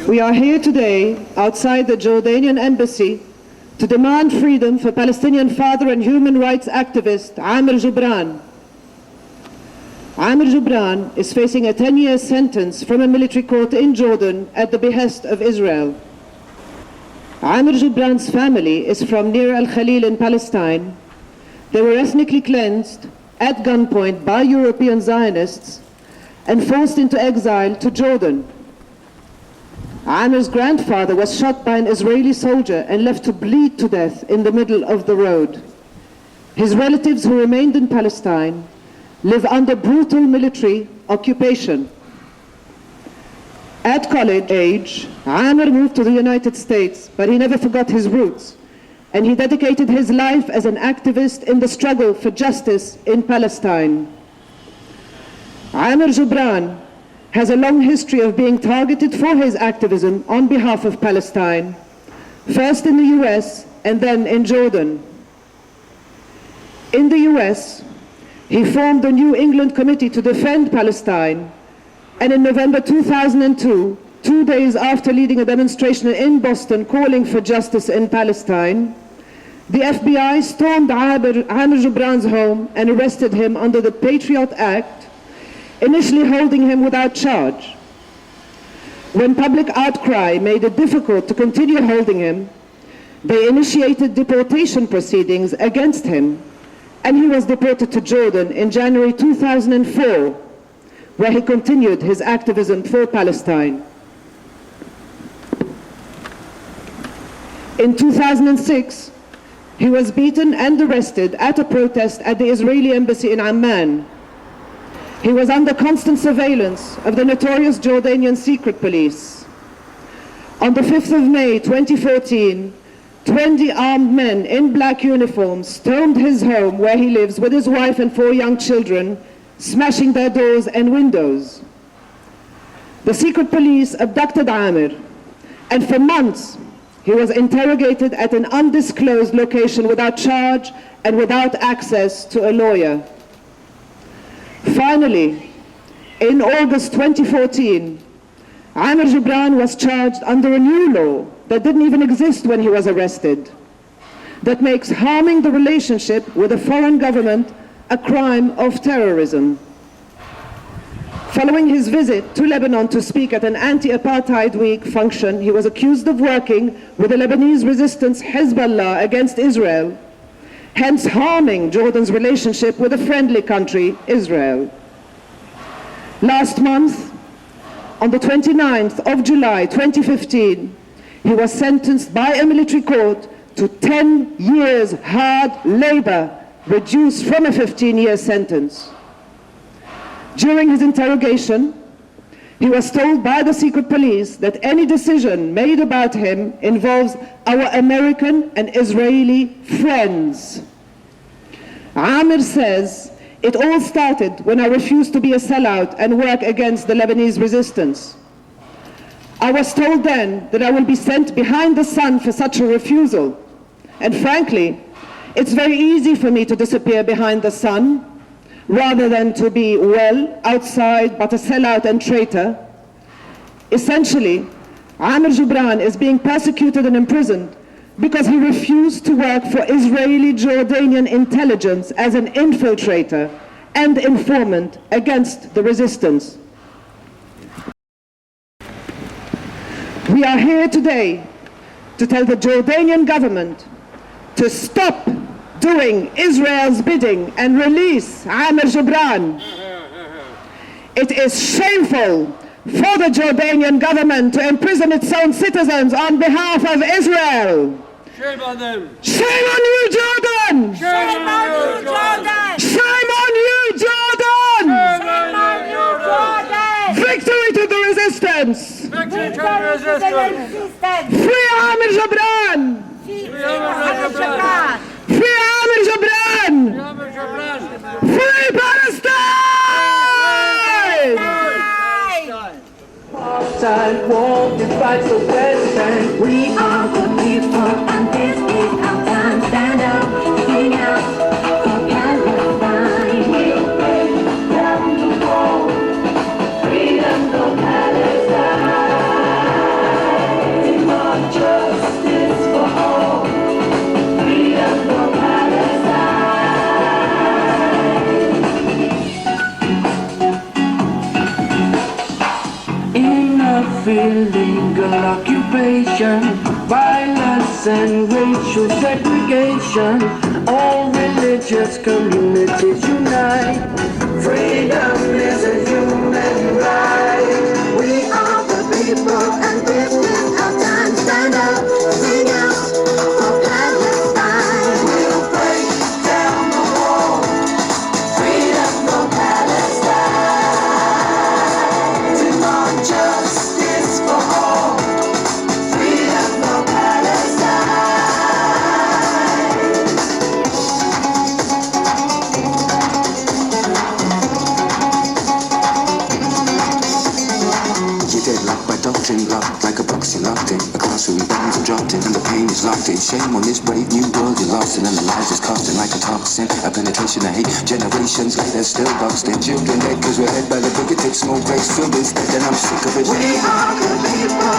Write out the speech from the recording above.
We are here today outside the Jordanian embassy to demand freedom for Palestinian father and human rights activist Amer Jubran. Amer Jubran is facing a 10-year sentence from a military court in Jordan at the behest of Israel. Amer Jubran's family is from near Al-Khalil in Palestine. They were ethnically cleansed at gunpoint by European Zionists and forced into exile to Jordan. Amer's grandfather was shot by an Israeli soldier and left to bleed to death in the middle of the road. His relatives who remained in Palestine live under brutal military occupation. At college age, Amer moved to the United States, but he never forgot his roots, and he dedicated his life as an activist in the struggle for justice in Palestine. Amer Jubran has a long history of being targeted for his activism on behalf of Palestine, first in the US and then in Jordan. In the US, he formed the New England Committee to defend Palestine, and in November 2002, 2 days after leading a demonstration in Boston calling for justice in Palestine, the FBI stormed Amer Jubran's home and arrested him under the Patriot Act, initially holding him without charge. When public outcry made it difficult to continue holding him, they initiated deportation proceedings against him, and he was deported to Jordan in January 2004, where he continued his activism for Palestine. In 2006, he was beaten and arrested at a protest at the Israeli embassy in Amman. He was under constant surveillance of the notorious Jordanian secret police. On the 5th of May 2014, 20 armed men in black uniforms stormed his home where he lives with his wife and 4 young children, smashing their doors and windows. The secret police abducted Amer, and for months he was interrogated at an undisclosed location without charge and without access to a lawyer. Finally, in August 2014, Amer Jubran was charged under a new law that didn't even exist when he was arrested, that makes harming the relationship with a foreign government a crime of terrorism. Following his visit to Lebanon to speak at an anti-apartheid week function, he was accused of working with the Lebanese resistance Hezbollah against Israel, hence harming Jordan's relationship with a friendly country, Israel. Last month, on the 29th of July 2015, he was sentenced by a military court to 10 years hard labor, reduced from a 15-year sentence. During his interrogation, he was told by the secret police that any decision made about him involves our American and Israeli friends. Amer says, "It all started when I refused to be a sellout and work against the Lebanese resistance. I was told then that I will be sent behind the sun for such a refusal. And frankly, it's very easy for me to disappear behind the sun, rather than to be well outside but a sellout and traitor." Essentially, Amer Jubran is being persecuted and imprisoned because he refused to work for Israeli Jordanian intelligence as an infiltrator and informant against the resistance. We are here today to tell the Jordanian government to stop doing Israel's bidding and release Amer Jubran. It is shameful for the Jordanian government to imprison its own citizens on behalf of Israel. Shame on them! Shame on you, Jordan! Shame on you, Jordan! Shame on you, Jordan! Shame on you, Jordan! Victory to the resistance! Victory to the resistance! Free Amer Jubran! Free Amer Jubran! Free Amer Jubran! Amer Jubran! Free Palestine! Palestine won't fight for president. We are the people, and this is our time. Stand up, sing out for Palestine. We'll break down the wall. Freedom for Palestine. justice for all, freedom for Palestine. Enough illegal occupation, violence and racial segregation. All religious communities unite. Freedom is a human right. We are the people, and this is our time. Stand up, sing out for Palestine. We'll break down the wall. Freedom for Palestine. Demand justice for all. Freedom for Palestine. You're deadlocked by doctrine, locked like a box you locked in. A classroom, bombs are dropped in, and the pain is locked in. Shame on this brave new world you're lost in, and the lies is costing like a toxin. A penetration of hate, generations later still lost in. Children dead cause we're led by the bigoted, smoke race filled instead, and I'm sick of it. We are the people,